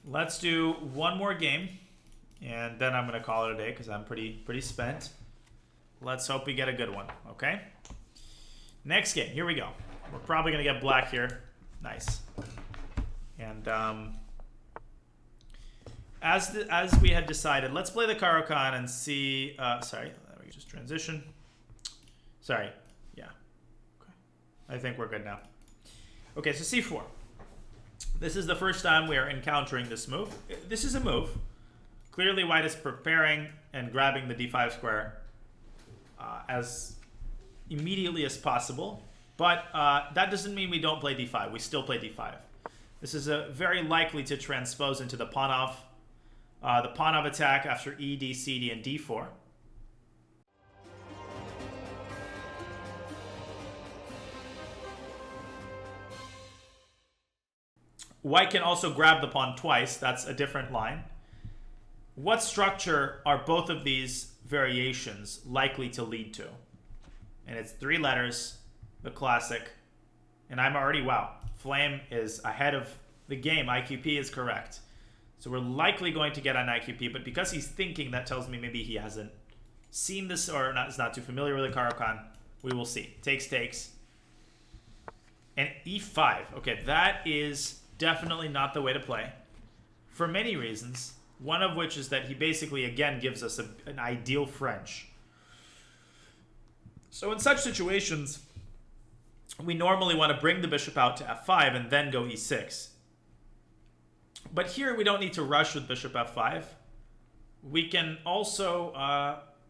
Let's do one more game, and then I'm going to call it a day because I'm pretty spent. Let's hope we get a good one, okay? Next game, here we go. We're probably going to get black here. Nice. And as we had decided, let's play the Caro-Kann and see... sorry, let me just transition. Sorry, yeah. Okay. I think we're good now. Okay, so c4. This is the first time we are encountering this move. This is a move. Clearly white is preparing and grabbing the d5 square as immediately as possible. But that doesn't mean we don't play d5. We still play d5. This is very likely to transpose into the pawn-off. The pawn-off attack after e, d, c, d, and d4. White can also grab the pawn twice. That's a different line. What structure are both of these variations likely to lead to? And it's 3 letters, the classic. And I'm already, wow, Flame is ahead of the game. IQP is correct. So we're likely going to get an IQP, but because he's thinking, that tells me maybe he hasn't seen this or is not too familiar with the Caro-Kann. We will see. Takes. And e5. Okay, that is definitely not the way to play for many reasons. One of which is that he basically, again, gives us an ideal French. So in such situations, we normally want to bring the bishop out to f5 and then go e6. But here we don't need to rush with bishop f5. We can also,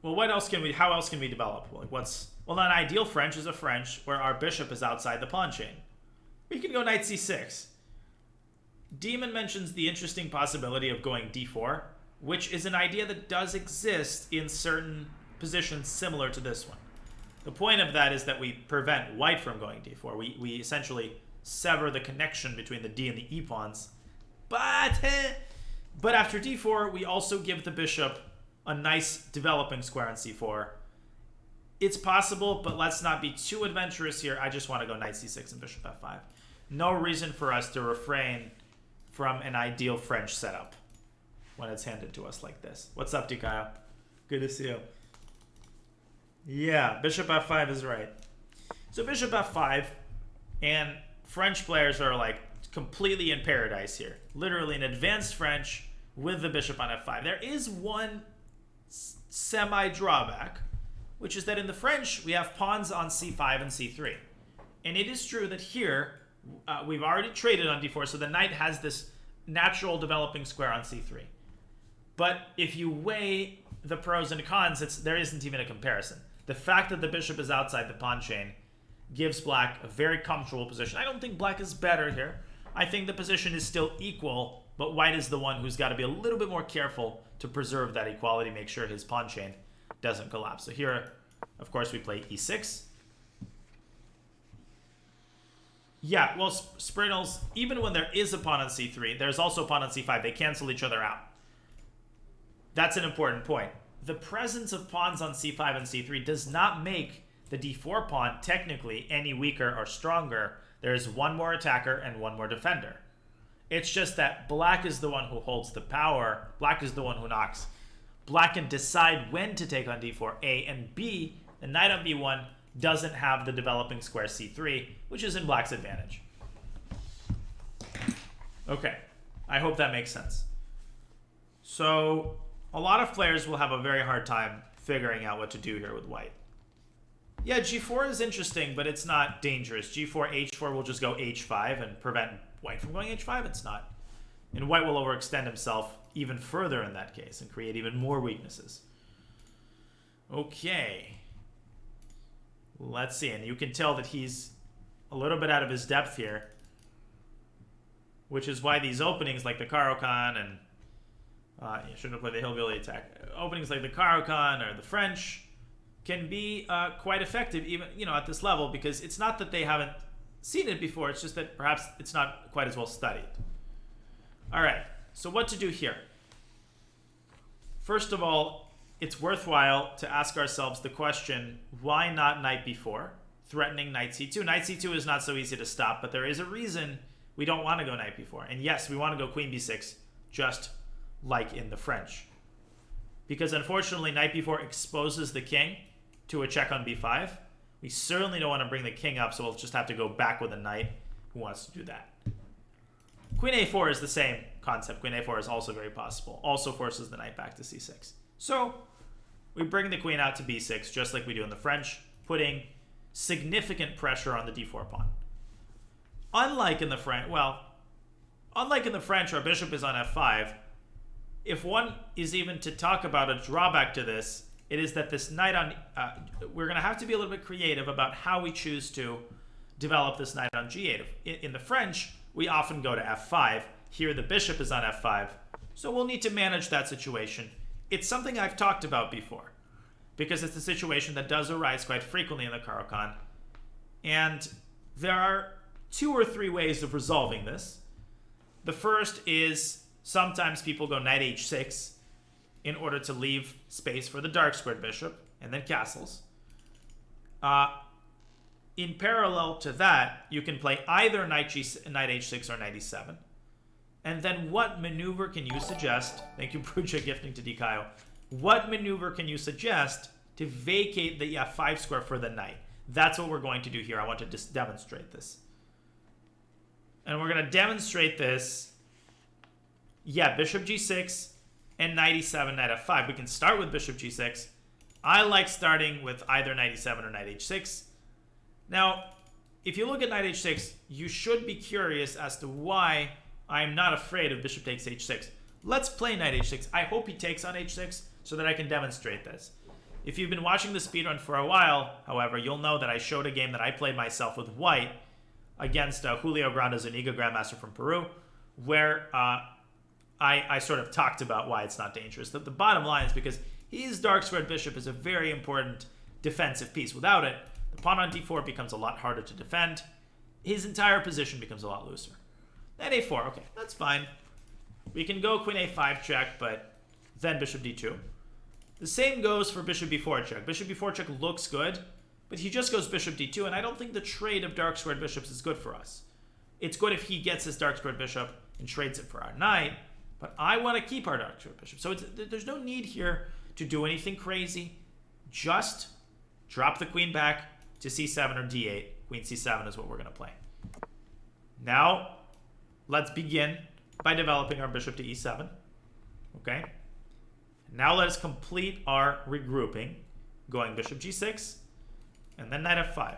well, what else can we, how else can we develop? Well, an ideal French is a French where our bishop is outside the pawn chain. We can go knight c6. Demon mentions the interesting possibility of going d4, which is an idea that does exist in certain positions similar to this one. The point of that is that we prevent white from going d4. We essentially sever the connection between the d and the e pawns. But after d4, we also give the bishop a nice developing square on c4. It's possible, but let's not be too adventurous here. I just want to go knight c6 and bishop f5. No reason for us to refrain from an ideal French setup when it's handed to us like this. What's up, Dikayo? Good to see you. Yeah, bishop f5 is right. So bishop f5, and French players are like completely in paradise here. Literally an advanced French with the bishop on f5. There is one semi-drawback, which is that in the French, we have pawns on c5 and c3. And it is true that here, we've already traded on d4, so the knight has this natural developing square on c3. But if you weigh the pros and cons, there isn't even a comparison. The fact that the bishop is outside the pawn chain gives black a very comfortable position. I don't think black is better here. I think the position is still equal, but white is the one who's got to be a little bit more careful to preserve that equality, make sure his pawn chain doesn't collapse. So here, of course, we play e6. Yeah, well, Sprinnels, even when there is a pawn on c3, there's also a pawn on c5. They cancel each other out. That's an important point. The presence of pawns on c5 and c3 does not make the d4 pawn technically any weaker or stronger. There's one more attacker and one more defender. It's just that black is the one who holds the power. Black is the one who knocks. Black can decide when to take on d4, A, and B, the knight on b1 doesn't have the developing square c3, which is in black's advantage. Okay, I hope that makes sense. So a lot of players will have a very hard time figuring out what to do here with white. Yeah, g4 is interesting, but it's not dangerous. g4, h4 will just go h5 and prevent white from going h5. It's not. And white will overextend himself even further in that case and create even more weaknesses. Okay. Let's see. And you can tell that he's a little bit out of his depth here, which is why these openings like the Caro-Kann and you shouldn't have played the hillbilly attack. Openings like the Caro-Kann or the French can be quite effective even, at this level, because it's not that they haven't seen it before. It's just that perhaps it's not quite as well studied. All right. So what to do here? First of all, it's worthwhile to ask ourselves the question, why not knight b4, threatening knight c2? Knight c2 is not so easy to stop, but there is a reason we don't want to go knight b4. And yes, we want to go queen b6, just like in the French. Because unfortunately, knight b4 exposes the king to a check on b5. We certainly don't want to bring the king up, so we'll just have to go back with a knight who wants to do that. Queen a4 is the same concept. Queen a4 is also very possible. Also forces the knight back to c6. So we bring the queen out to b6, just like we do in the French, putting significant pressure on the d4 pawn. Unlike in the French, our bishop is on f5. If one is even to talk about a drawback to this, it is that this knight on... we're going to have to be a little bit creative about how we choose to develop this knight on g8. In the French, we often go to f5. Here, the bishop is on f5. So we'll need to manage that situation. It's something I've talked about before, because it's a situation that does arise quite frequently in the Caro-Kann. And there are 2 or 3 ways of resolving this. The first is sometimes people go knight h6 in order to leave space for the dark squared bishop, and then castles. In parallel to that, you can play either knight h6 or knight e7. And then what maneuver can you suggest? Thank you, Bruja, gifting to Dikayo. What maneuver can you suggest to vacate the f5 square for the knight? That's what we're going to do here. I want to just demonstrate this. And we're going to demonstrate this. Yeah, bishop g6 and knight e7, knight f5. We can start with bishop g6. I like starting with either knight e7 or knight h6. Now, if you look at knight h6, you should be curious as to why I'm not afraid of bishop takes h6. Let's play knight h6. I hope he takes on h6 so that I can demonstrate this. If you've been watching the speedrun for a while, however, you'll know that I showed a game that I played myself with white against Julio Granda Zuniga, Grandmaster from Peru, where I sort of talked about why it's not dangerous. The bottom line is because his dark squared bishop is a very important defensive piece. Without it, the pawn on d4 becomes a lot harder to defend. His entire position becomes a lot looser. Knight a4, okay, that's fine. We can go queen a5 check, but then bishop d2. The same goes for bishop b4 check. Bishop b4 check looks good, but he just goes bishop d2, and I don't think the trade of dark squared bishops is good for us. It's good if he gets his dark squared bishop and trades it for our knight, but I want to keep our dark squared bishop. So there's no need here to do anything crazy. Just drop the queen back to c7 or d8. Queen c7 is what we're going to play. Now, let's begin by developing our bishop to e7. Okay? Now let us complete our regrouping, going bishop g6, and then knight f5.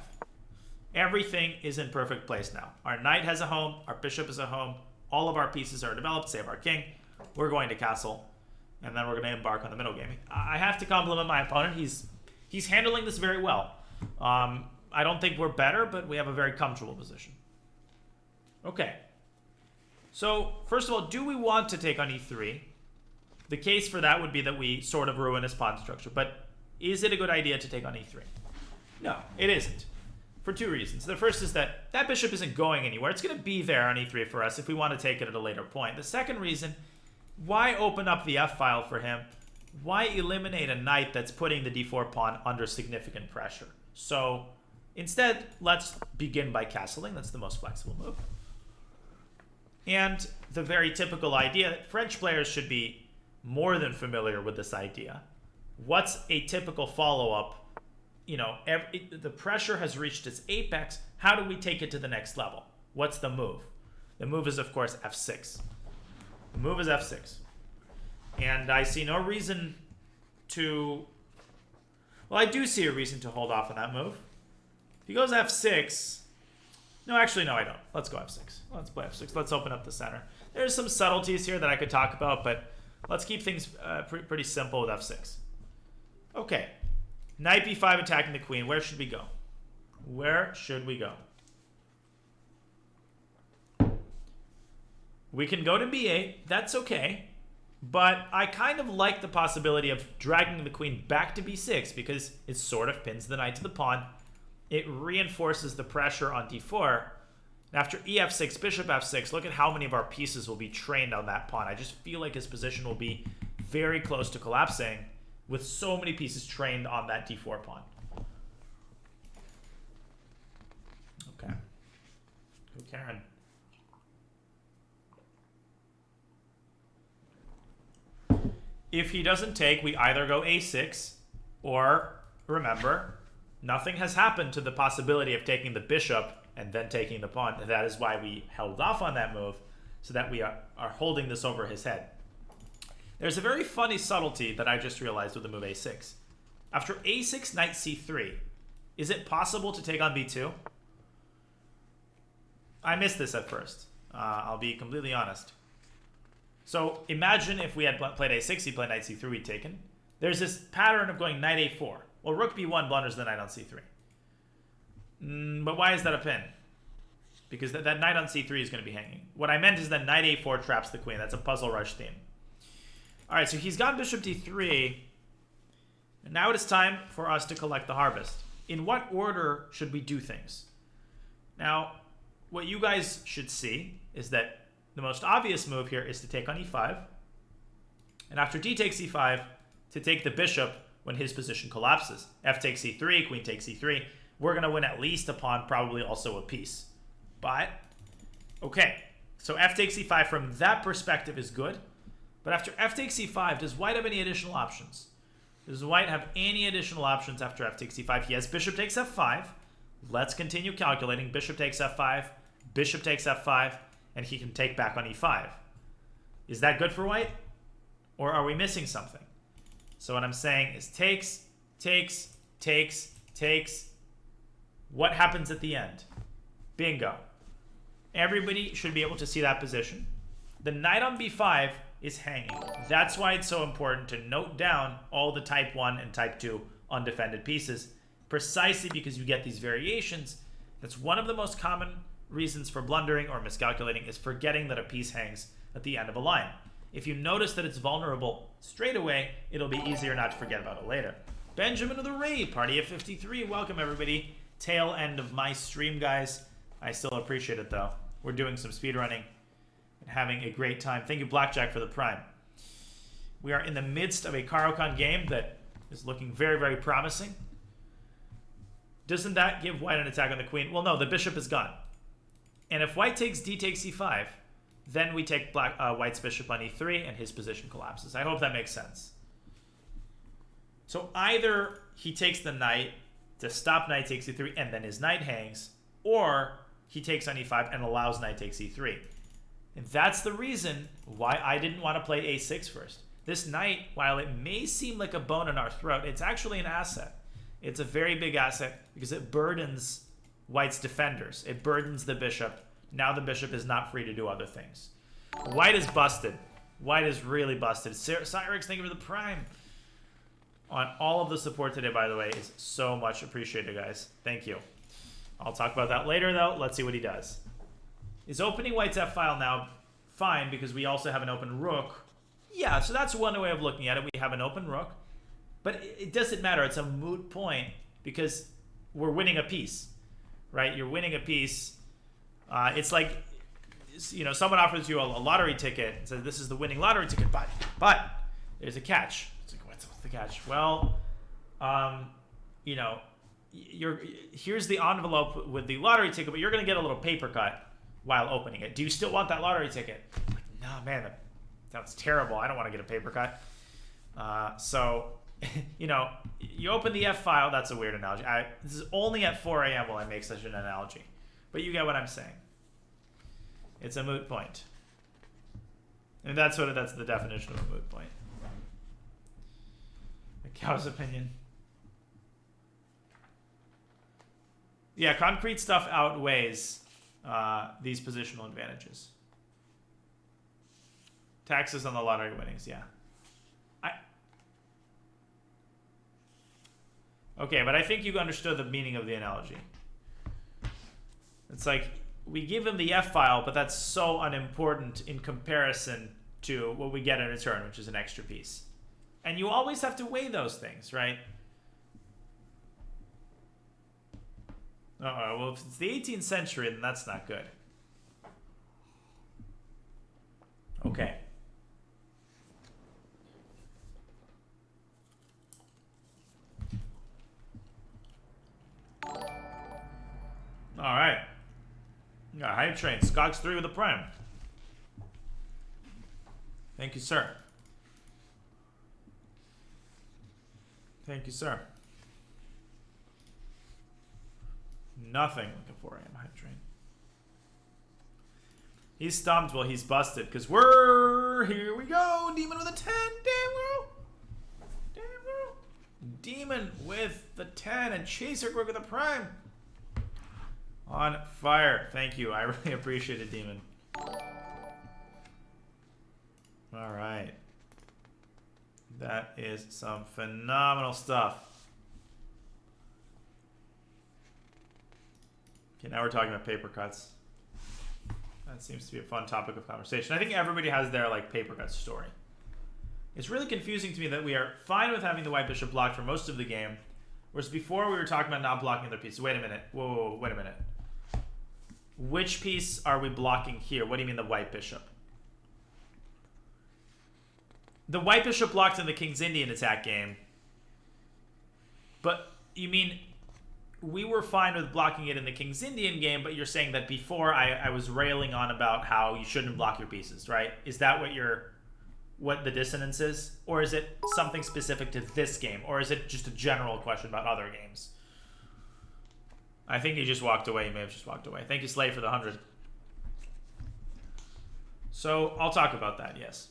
Everything is in perfect place now. Our knight has a home, our bishop is a home, all of our pieces are developed, save our king. We're going to castle, and then we're going to embark on the middle game. I have to compliment my opponent. He's handling this very well. I don't think we're better, but we have a very comfortable position. Okay. So, first of all, do we want to take on e3? The case for that would be that we sort of ruin his pawn structure, but is it a good idea to take on e3? No, it isn't. For 2 reasons. The first is that that bishop isn't going anywhere. It's going to be there on e3 for us if we want to take it at a later point. The second reason, why open up the f-file for him? Why eliminate a knight that's putting the d4 pawn under significant pressure? So, instead, let's begin by castling. That's the most flexible move. And the very typical idea, French players should be more than familiar with this idea. What's a typical follow-up? You know, the pressure has reached its apex. How do we take it to the next level? What's the move? The move is, of course, f6. The move is f6. And I see no reason to... Well, I do see a reason to hold off on that move. If he goes f6... No, actually, no, I don't. Let's go f6. Let's play f6. Let's open up the center. There's some subtleties here that I could talk about, but let's keep things pretty simple with f6. Okay. Knight b5 attacking the queen. Where should we go? Where should we go? We can go to b8. That's okay. But I kind of like the possibility of dragging the queen back to b6 because it sort of pins the knight to the pawn. It reinforces the pressure on d4. And after ef6, bishop f6, look at how many of our pieces will be trained on that pawn. I just feel like his position will be very close to collapsing with so many pieces trained on that d4 pawn. Okay. Karen. if he doesn't take, we either go a6, or, remember, nothing has happened to the possibility of taking the bishop and then taking the pawn. That is why we held off on that move, so that we are holding this over his head. There's a very funny subtlety that I just realized with the move a6. After a6, knight c3, is it possible to take on b2? I missed this at first. I'll be completely honest. So imagine if we had played a6, he played knight c3, we'd taken. There's this pattern of going knight a4. Well, rook b1 blunders the knight on c3. But why is that a pin? Because that knight on c3 is going to be hanging. What I meant is that knight a4 traps the queen. That's a puzzle rush theme. All right, so he's got bishop d3. And now it is time for us to collect the harvest. In what order should we do things? Now, what you guys should see is that the most obvious move here is to take on e5. And after d takes e5, to take the bishop when his position collapses. F takes e3, queen takes e3. We're going to win at least a pawn, probably also a piece. But, okay, so f takes e5 from that perspective is good. But after f takes e5, does white have any additional options? Does white have any additional options after f takes e5? He has bishop takes f5. Let's continue calculating. Bishop takes f5, bishop takes f5, and he can take back on e5. Is that good for white? Or are we missing something? So what I'm saying is takes, takes, takes, takes. What happens at the end? Bingo. Everybody should be able to see that position. The knight on b5 is hanging. That's why it's so important to note down all the type 1 and type 2 undefended pieces, precisely because you get these variations. That's one of the most common reasons for blundering or miscalculating, is forgetting that a piece hangs at the end of a line. If you notice that it's vulnerable straight away, it'll be easier not to forget about it later. Benjamin of the Ray, party of 53. Welcome, everybody. Tail end of my stream, guys. I still appreciate it, though. We're doing some speedrunning and having a great time. Thank you, Blackjack, for the prime. We are in the midst of a Caro-Kann game that is looking very, very promising. Doesn't that give white an attack on the queen? Well, no, the bishop is gone. And if white takes d takes e5, then we take white's bishop on e3 and his position collapses. I hope that makes sense. So either he takes the knight to stop knight takes e3 and then his knight hangs, or he takes on e5 and allows knight takes e3. And that's the reason why I didn't want to play a6 first. This knight, while it may seem like a bone in our throat, it's actually an asset. It's a very big asset because it burdens white's defenders. It burdens the bishop. Now the bishop is not free to do other things. White is busted. White is really busted. Cyrix, thank you for the prime. On all of the support today, by the way, is so much appreciated, guys. Thank you. I'll talk about that later, though. Let's see what he does. Is opening white's f-file now fine because we also have an open rook? Yeah, so that's one way of looking at it. We have an open rook. But it doesn't matter. It's a moot point because we're winning a piece, right? You're winning a piece. It's like, you know, someone offers you a lottery ticket and says, this is the winning lottery ticket, but there's a catch. It's like, what's the catch? Well, you know, here's the envelope with the lottery ticket, but you're going to get a little paper cut while opening it. Do you still want that lottery ticket? Like, no, man, that sounds terrible. I don't want to get a paper cut. So, you know, you open the F file. That's a weird analogy. This is only at 4 a.m. will I make such an analogy. But you get what I'm saying. It's a moot point. And that's the definition of a moot point. A cow's opinion. Yeah, concrete stuff outweighs these positional advantages. Taxes on the lottery winnings, yeah. Okay, but I think you understood the meaning of the analogy. It's like, we give him the F file, but that's so unimportant in comparison to what we get in return, which is an extra piece. And you always have to weigh those things, right? Well, if it's the 18th century, then that's not good. Okay. All right. Got hype train. Scox 3 with a prime. Thank you, sir. Thank you, sir. Nothing like a 4 a.m. hype train. He's stumped. Well, he's busted because here we go. Demon with a 10. Damn girl. Damn girl. Demon with the 10 and Chaser Quick with a prime. On fire. Thank you. I really appreciate it, Demon. All right. That is some phenomenal stuff. Okay, now we're talking about paper cuts. That seems to be a fun topic of conversation. I think everybody has their like paper cut story. It's really confusing to me that we are fine with having the white bishop blocked for most of the game, whereas before we were talking about not blocking other pieces. Wait a minute. Whoa, wait a minute. Which piece are we blocking here? What do you mean the white bishop? The white bishop blocked in the King's Indian attack game. But you mean we were fine with blocking it in the King's Indian game, but you're saying that before I was railing on about how you shouldn't block your pieces, right? Is that what the dissonance is? Or is it something specific to this game? Or is it just a general question about other games? I think you just walked away. You may have just walked away. Thank you, Slay, for the 100. So I'll talk about that, yes.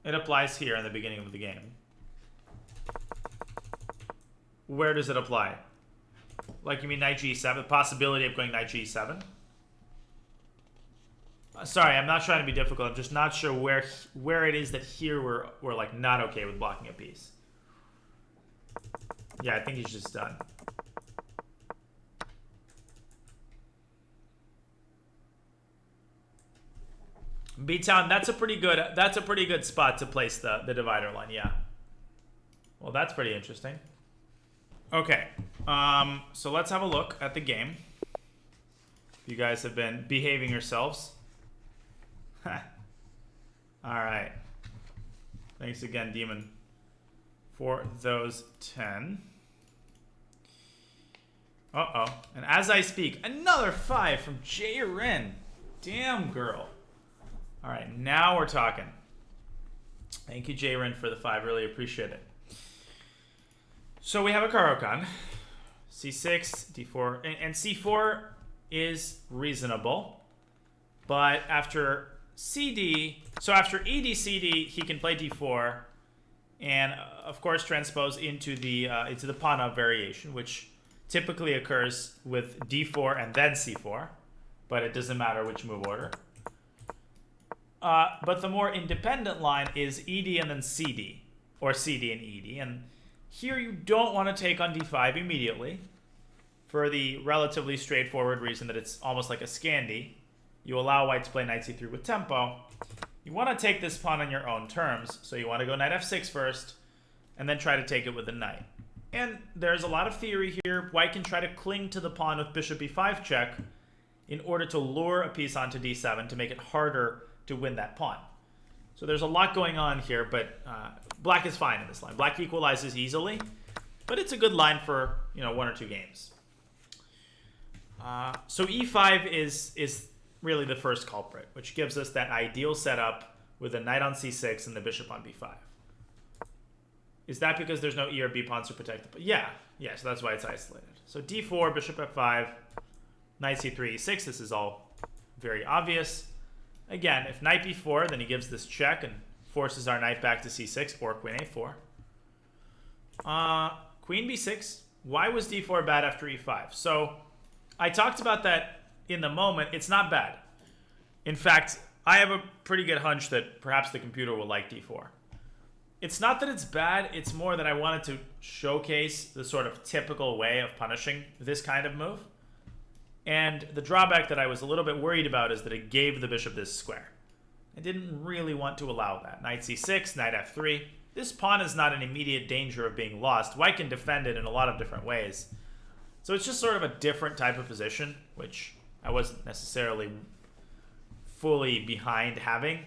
It applies here in the beginning of the game. Where does it apply? Like, you mean knight g7? The possibility of going knight g7? Sorry, I'm not trying to be difficult. I'm just not sure where it is that here we're like not okay with blocking a piece. Yeah, I think he's just done. B-Town, that's a pretty good spot to place the divider line, yeah. Well, that's pretty interesting. Okay, so let's have a look at the game. You guys have been behaving yourselves. Alright. Thanks again, Demon, for those 10. Uh-oh. And as I speak, another 5 from Jay Ren. Damn, girl. All right, now we're talking. Thank you, Jay Ren, for the 5. Really appreciate it. So we have a Caro-Kann. C6, D4. And C4 is reasonable. But after CD, so after ED-CD, he can play D4. And, of course, transpose into the pawn up variation, which typically occurs with D4 and then C4. But it doesn't matter which move order. But the more independent line is ED and then CD, or CD and ED. And here you don't want to take on D5 immediately for the relatively straightforward reason that it's almost like a Scandi. You allow white to play knight C3 with tempo. You want to take this pawn on your own terms, so you want to go knight F6 first, and then try to take it with a knight. And there's a lot of theory here. White can try to cling to the pawn with bishop E5 check in order to lure a piece onto D7 to make it harder to win that pawn. So there's a lot going on here, but black is fine in this line. Black equalizes easily, but it's a good line for 1 or 2 games. So E5 is really the first culprit, which gives us that ideal setup with a knight on C6 and the bishop on B5. Is that because there's no E or B pawns to protect the pawn? Yeah, so that's why it's isolated. So D4, bishop F5, knight C3, E6. This is all very obvious. Again, if knight b4, then he gives this check and forces our knight back to c6 or queen a4. Queen b6. Why was d4 bad after e5? So I talked about that in the moment. It's not bad. In fact, I have a pretty good hunch that perhaps the computer will like d4. It's not that it's bad. It's more that I wanted to showcase the sort of typical way of punishing this kind of move. And the drawback that I was a little bit worried about is that it gave the bishop this square. I didn't really want to allow that. Knight c6, knight f3. This pawn is not in immediate danger of being lost. White can defend it in a lot of different ways. So it's just sort of a different type of position, which I wasn't necessarily fully behind having.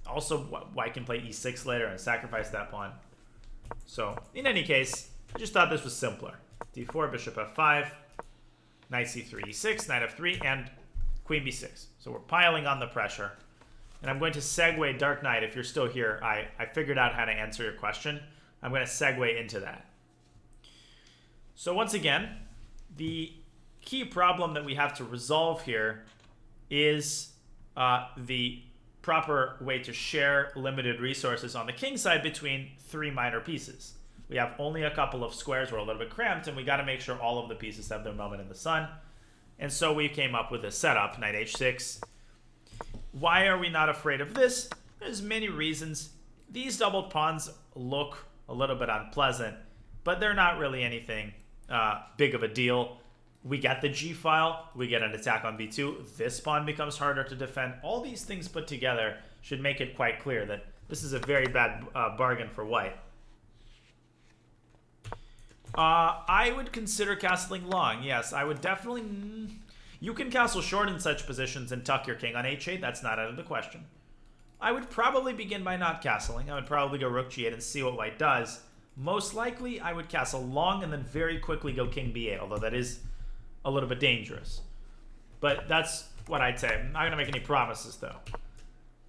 Also, white can play e6 later and sacrifice that pawn. So in any case, I just thought this was simpler. d4, bishop f5. knight c3, e6, knight f3, and queen b6. So we're piling on the pressure. And I'm going to segue Dark Knight. If you're still here, I figured out how to answer your question. I'm going to segue into that. So once again, the key problem that we have to resolve here is the proper way to share limited resources on the king side between 3 minor pieces. We have only a couple of squares. We're a little bit cramped, and we got to make sure all of the pieces have their moment in the sun. And so we came up with a setup, knight h6. Why are we not afraid of this? There's many reasons. These doubled pawns look a little bit unpleasant, but they're not really anything big of a deal. We get the g file, we get an attack on b2, this pawn becomes harder to defend. All these things put together should make it quite clear that this is a very bad bargain for white. I would consider castling long. Yes, I would definitely... You can castle short in such positions and tuck your king on h8. That's not out of the question. I would probably begin by not castling. I would probably go rook g8 and see what white does. Most likely, I would castle long and then very quickly go king b8, although that is a little bit dangerous. But that's what I'd say. I'm not going to make any promises, though.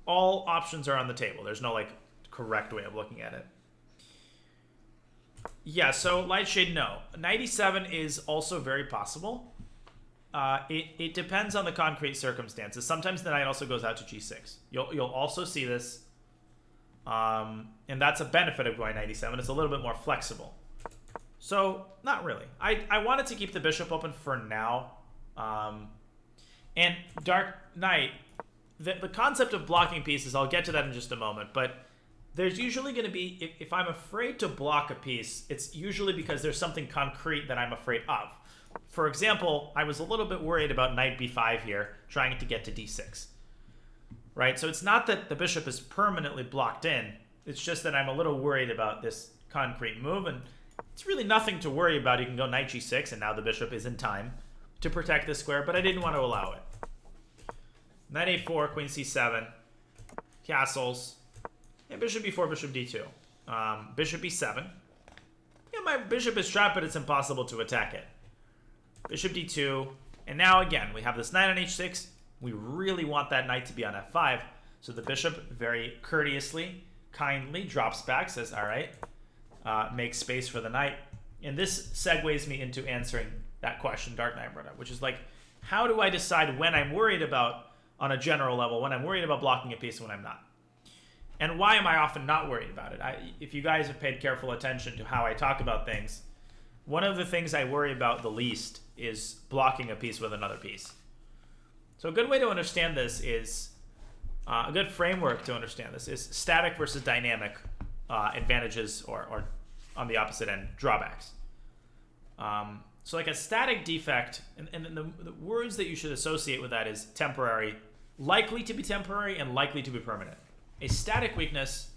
All options are on the table. There's no, like, correct way of looking at it. Yeah, so light shade, no. Knight e7 is also very possible. It depends on the concrete circumstances. Sometimes the knight also goes out to g6. You'll also see this. And that's a benefit of going knight e7. It's a little bit more flexible. So, not really. I wanted to keep the bishop open for now. And Dark Knight, the concept of blocking pieces, I'll get to that in just a moment, but there's usually going to be, if I'm afraid to block a piece, it's usually because there's something concrete that I'm afraid of. For example, I was a little bit worried about knight b5 here, trying to get to d6. Right? So it's not that the bishop is permanently blocked in. It's just that I'm a little worried about this concrete move, and it's really nothing to worry about. You can go knight g6, and now the bishop is in time to protect this square, but I didn't want to allow it. Knight a4, queen c7, castles, and bishop b4, bishop d2. Bishop b7. Yeah, my bishop is trapped, but it's impossible to attack it. Bishop d2, and now again, we have this knight on h6. We really want that knight to be on f5, so the bishop very courteously, kindly drops back, says, all right, makes space for the knight. And this segues me into answering that question Dark Knight brought up, which is like, how do I decide when I'm worried about, on a general level, when I'm worried about blocking a piece and when I'm not? And why am I often not worried about it? If you guys have paid careful attention to how I talk about things, one of the things I worry about the least is blocking a piece with another piece. So a good way to understand this is, a good framework to understand this is static versus dynamic advantages, or on the opposite end, drawbacks. So like a static defect, and the words that you should associate with that is temporary, likely to be temporary, and likely to be permanent. A static weakness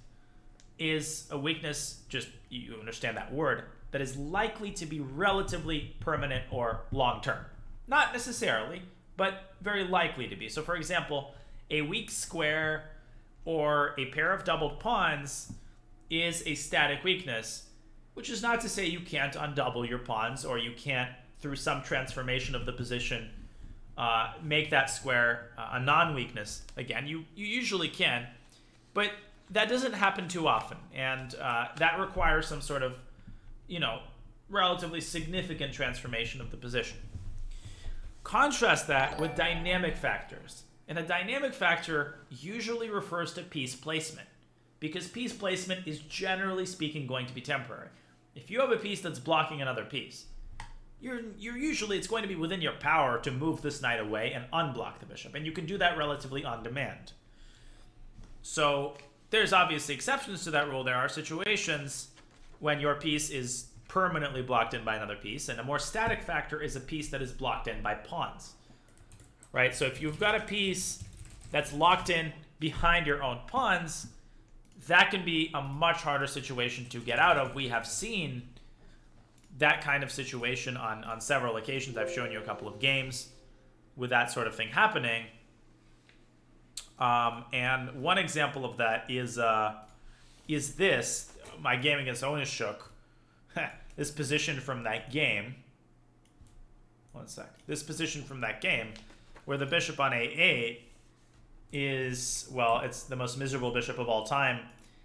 is a weakness, just you understand that word, that is likely to be relatively permanent or long-term. Not necessarily, but very likely to be. So for example, a weak square or a pair of doubled pawns is a static weakness, which is not to say you can't undouble your pawns, or you can't, through some transformation of the position, make that square a non-weakness. Again, you usually can, but that doesn't happen too often, and that requires some sort of, relatively significant transformation of the position. Contrast that with dynamic factors. And a dynamic factor usually refers to piece placement, because piece placement is generally speaking going to be temporary. If you have a piece that's blocking another piece, you're usually, it's going to be within your power to move this knight away and unblock the bishop, and you can do that relatively on demand. So there's obviously exceptions to that rule. There are situations when your piece is permanently blocked in by another piece, and a more static factor is a piece that is blocked in by pawns. Right? So if you've got a piece that's locked in behind your own pawns, that can be a much harder situation to get out of. We have seen that kind of situation on several occasions. I've shown you a couple of games with that sort of thing happening. And one example of that is this, my game against Onishuk, this position from that game. one sec. This position from that game, where the bishop on a8 is, well, it's the most miserable bishop of all time,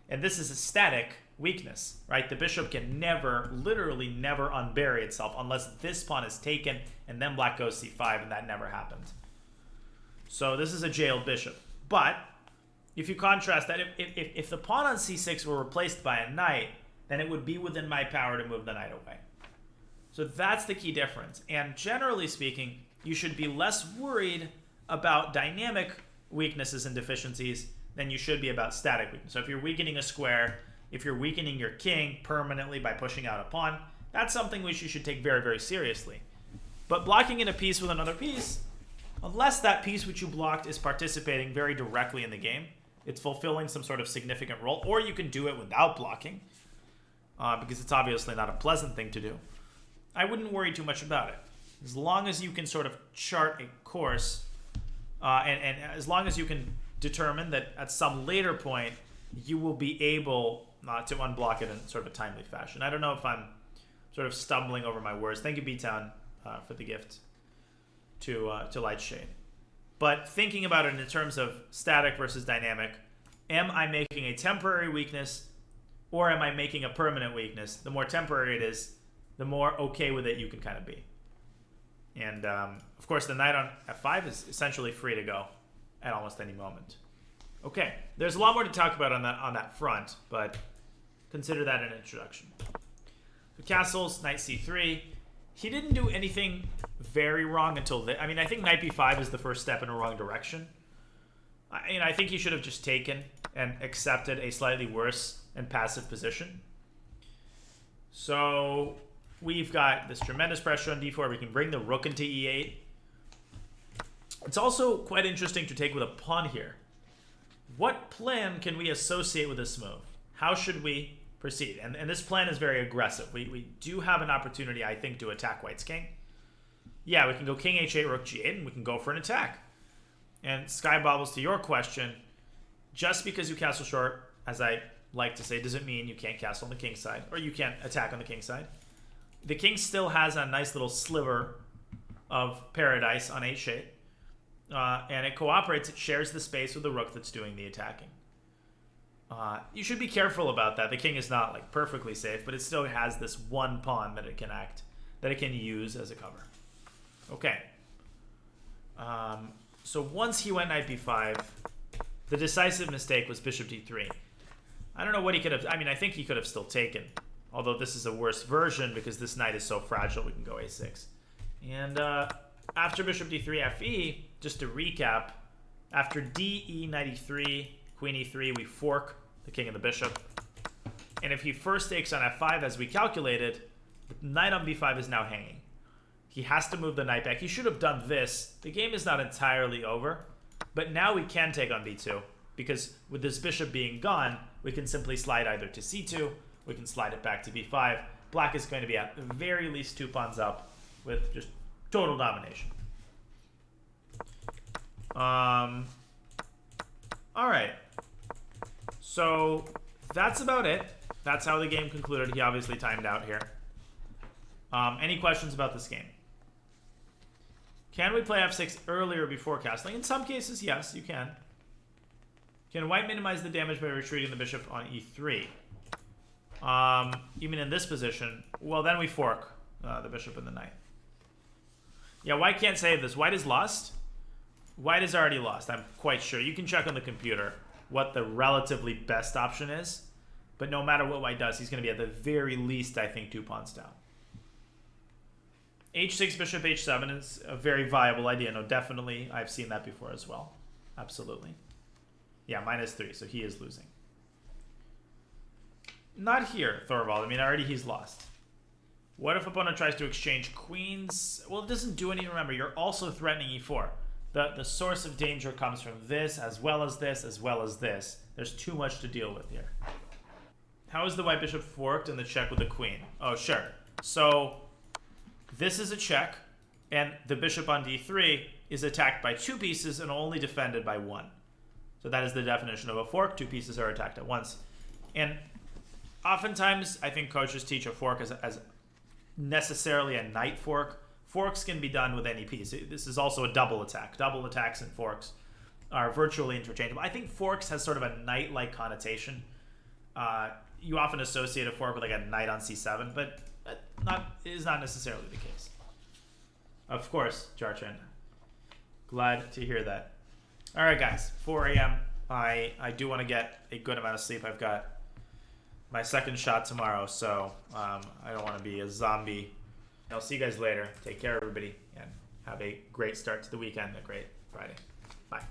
and this is a static weakness, right? The bishop can never, literally never unbury itself unless this pawn is taken and then black goes c5, and that never happened. So this is a jailed bishop. But if you contrast that, if the pawn on c6 were replaced by a knight, then it would be within my power to move the knight away. So that's the key difference. And generally speaking, you should be less worried about dynamic weaknesses and deficiencies than you should be about static weakness. So if you're weakening a square, if you're weakening your king permanently by pushing out a pawn, that's something which you should take very, very seriously. But blocking in a piece with another piece, unless that piece which you blocked is participating very directly in the game, it's fulfilling some sort of significant role, or you can do it without blocking, because it's obviously not a pleasant thing to do, I wouldn't worry too much about it. As long as you can sort of chart a course, and as long as you can determine that at some later point, you will be able to unblock it in sort of a timely fashion. I don't know if I'm sort of stumbling over my words. Thank you, B-Town, for the gift to Lightshade. But thinking about it in terms of static versus dynamic, am I making a temporary weakness or am I making a permanent weakness? The more temporary it is, the more okay with it you can kind of be. And of course, the knight on f5 is essentially free to go at almost any moment. Okay, there's a lot more to talk about on that front, but consider that an introduction. So castles, knight c3. He didn't do anything very wrong until I mean, I think knight b5 is the first step in a wrong direction. I think he should have just taken and accepted a slightly worse and passive position. So we've got this tremendous pressure on d4. We can bring the rook into e8. It's also quite interesting to take with a pawn here. What plan can we associate with this move? How should we proceed? And this plan is very aggressive. We do have an opportunity, I think, to attack white's king. Yeah, we can go king h8, rook g8, and we can go for an attack. And Sky Bobbles, to your question, just because you castle short, as I like to say, doesn't mean you can't castle on the king side, or you can't attack on the king side. The king still has a nice little sliver of paradise on h8. And it cooperates, it shares the space with the rook that's doing the attacking. You should be careful about that. The king is not like perfectly safe, but it still has this one pawn that it can use as a cover. Okay. So once he went knight b5, the decisive mistake was bishop d3. I don't know what he could have, I mean, I think he could have still taken, although this is a worse version because this knight is so fragile we can go a6. And after bishop d3 fe, just to recap, after d, e, knight e3, queen e3, we fork the king and the bishop. And if he first takes on f5 as we calculated, the knight on b5 is now hanging. He has to move the knight back. He should have done this. The game is not entirely over, but now we can take on b2 because with this bishop being gone, we can simply slide either to c2, we can slide it back to b5. Black is going to be at the very least 2 pawns up with just total domination. All right. So that's about it. That's how the game concluded. He obviously timed out here. Any questions about this game? Can we play f6 earlier before castling? In some cases, yes, you can. Can white minimize the damage by retreating the bishop on e3? You mean in this position? Well, then we fork the bishop and the knight. Yeah, white can't save this. White is lost. White is already lost, I'm quite sure. You can check on the computer what the relatively best option is. But no matter what white does, he's going to be at the very least, I think, 2 pawns down. h6, bishop h7 is a very viable idea. No, definitely. I've seen that before as well. Absolutely. Yeah, -3, so he is losing. Not here, Thorvald. I mean, already he's lost. What if opponent tries to exchange queens? Well, it doesn't do anything. Remember, you're also threatening e4. The source of danger comes from this, as well as this, as well as this. There's too much to deal with here. How is the white bishop forked in the check with the queen? Oh, sure. So this is a check, and the bishop on d3 is attacked by 2 pieces and only defended by 1. So that is the definition of a fork. 2 pieces are attacked at once. And oftentimes, I think coaches teach a fork as necessarily a knight fork Forks can be done with any piece. This is also a double attack. Double attacks and forks are virtually interchangeable. I think forks has sort of a knight-like connotation. You often associate a fork with like a knight on c7, but that is not necessarily the case. Of course, Jarchan. Glad to hear that. All right, guys, 4 a.m. I do want to get a good amount of sleep. I've got my second shot tomorrow, so I don't want to be a zombie. I'll see you guys later. Take care, everybody, and have a great start to the weekend, a great Friday. Bye.